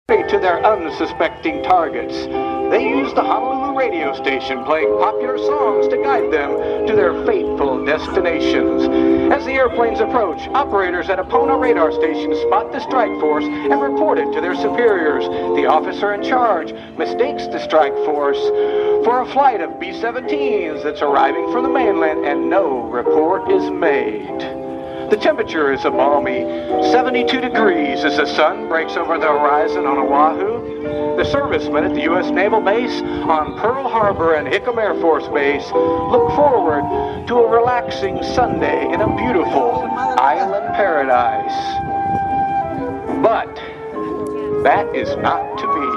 to their unsuspecting targets. They use the Honolulu radio station, playing popular songs to guide them to their fateful destinations. As the airplanes approach, operators at a Pona radar station spot the strike force and report it to their superiors. The officer in charge mistakes the strike force for a flight of B-17s that's arriving from the mainland, and no report is made. The temperature is a balmy 72 degrees as the sun breaks over the horizon on Oahu. The servicemen at the U.S. Naval Base on Pearl Harbor and Hickam Air Force Base look forward to a relaxing Sunday in a beautiful island paradise. But that is not to be.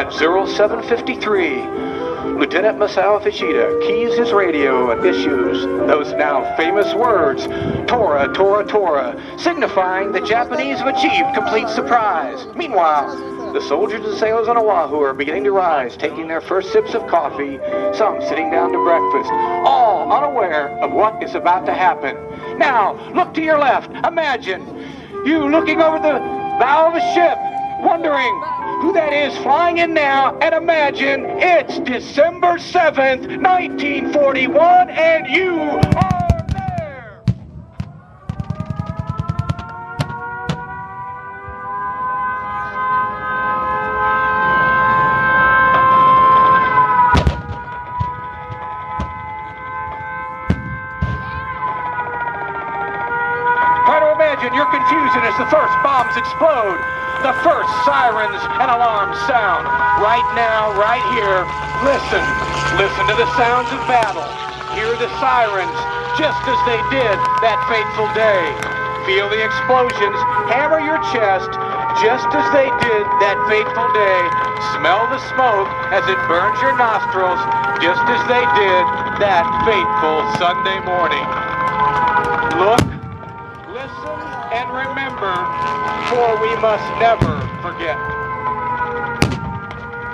At 0753, Lieutenant Masao Fishida keys his radio and issues those now famous words, "Tora, Tora, Tora," signifying the Japanese have achieved complete surprise. Meanwhile, the soldiers and sailors on Oahu are beginning to rise, taking their first sips of coffee, some sitting down to breakfast, all unaware of what is about to happen. Now, look to your left. Imagine you looking over the bow of a ship, wondering who that is flying in now, and imagine it's December 7th, 1941, and you are there! Try to imagine your confusion as the first bombs explode. The first sirens and alarms sound. Right now, right here, listen. Listen to the sounds of battle. Hear the sirens, just as they did that fateful day. Feel the explosions hammer your chest, just as they did that fateful day. Smell the smoke as it burns your nostrils, just as they did that fateful Sunday morning. Look, listen, and remember, for we must never forget.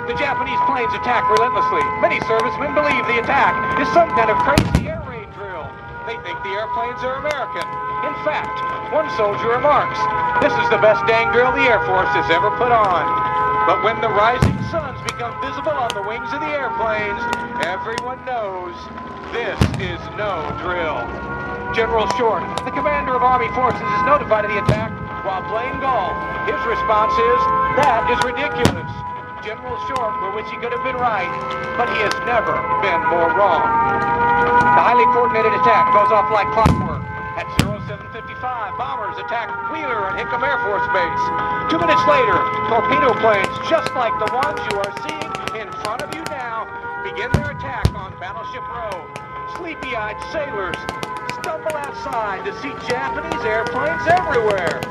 The Japanese planes attack relentlessly. Many servicemen believe the attack is some kind of crazy air raid drill. They think the airplanes are American. In fact, one soldier remarks, "This is the best dang drill the Air Force has ever put on." But when the rising suns become visible on the wings of the airplanes, everyone knows this is no drill. General Short, the commander of Army forces, is notified of the attack while playing golf. His response is, "That is ridiculous." General Short, for which he could have been right, but he has never been more wrong. The highly coordinated attack goes off like clockwork. At 0755, bombers attack Wheeler and Hickam Air Force Base. 2 minutes later, torpedo planes, just like the ones you are seeing in front of you now, begin their attack on Battleship Row. Sleepy-eyed sailors stumble outside to see Japanese airplanes everywhere,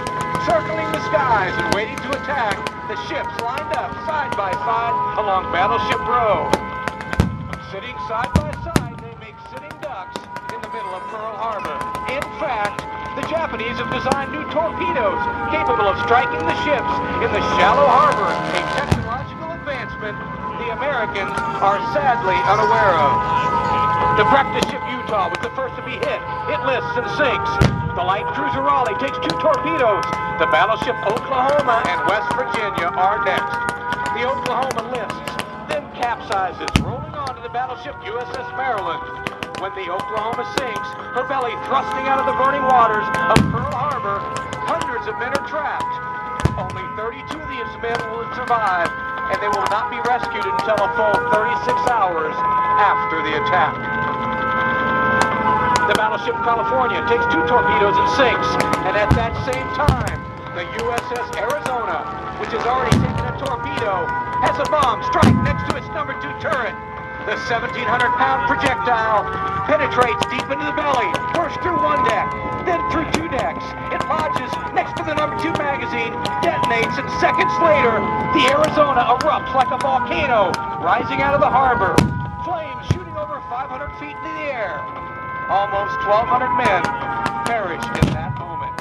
circling the skies and waiting to attack the ships lined up side by side along Battleship Row. Sitting side by side, they make sitting ducks in the middle of Pearl Harbor. In fact, the Japanese have designed new torpedoes capable of striking the ships in the shallow harbor, a technological advancement the Americans are sadly unaware of. The practice ship Utah was the first to be hit. It lists and sinks. The light cruiser Raleigh takes 2 torpedoes. The battleship Oklahoma and West Virginia are next. The Oklahoma lists, then capsizes, rolling on to the battleship USS Maryland. When the Oklahoma sinks, her belly thrusting out of the burning waters of Pearl Harbor, hundreds of men are trapped. Only 32 of these men will survive, and they will not be rescued until a full 36 hours after the attack. The battleship California takes 2 torpedoes and sinks, and at that same time, the USS Arizona, which has already taken a torpedo, has a bomb strike next to its number 2 turret. The 1,700-pound projectile penetrates deep into the belly, bursts through 1 deck, then through 2 decks. It lodges next to the number 2 magazine, detonates, and seconds later, the Arizona erupts like a volcano, rising out of the harbor. Flames shooting over 500 feet into the air. Almost 1,200 men perished in that moment.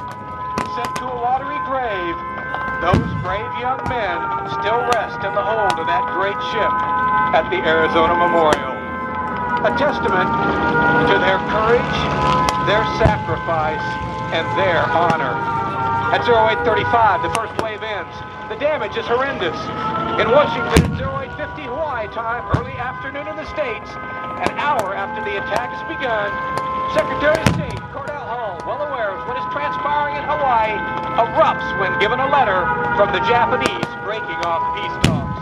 Sent to a watery grave, those brave young men still rest in the hold of that great ship at the Arizona Memorial. A testament to their courage, their sacrifice, and their honor. At 0835, the first wave ends. The damage is horrendous. In Washington, at 0850 Hawaii time, early afternoon in the States, an hour after the attack has begun, Secretary of State Cordell Hull, well aware of what is transpiring in Hawaii, erupts when given a letter from the Japanese breaking off peace talks.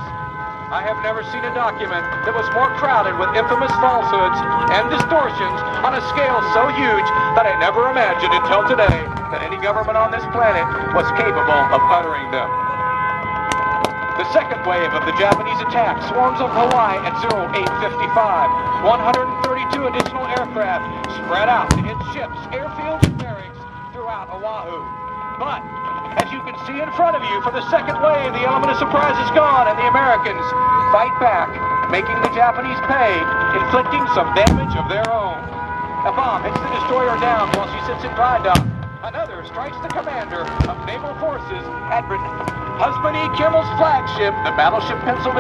I have never seen a document that was more crowded with infamous falsehoods and distortions on a scale so huge that I never imagined until today that any government on this planet was capable of uttering them. The second wave of the Japanese attack swarms of Hawaii at 0855. 132 additional aircraft spread out to hit ships, airfields, and barracks throughout Oahu. But, as you can see in front of you, for the second wave, the element of surprise is gone, and the Americans fight back, making the Japanese pay, inflicting some damage of their own. A bomb hits the destroyer down while she sits in dry dock. Another strikes the commander of naval forces at Husband E. Kimmel's flagship, the battleship Pennsylvania.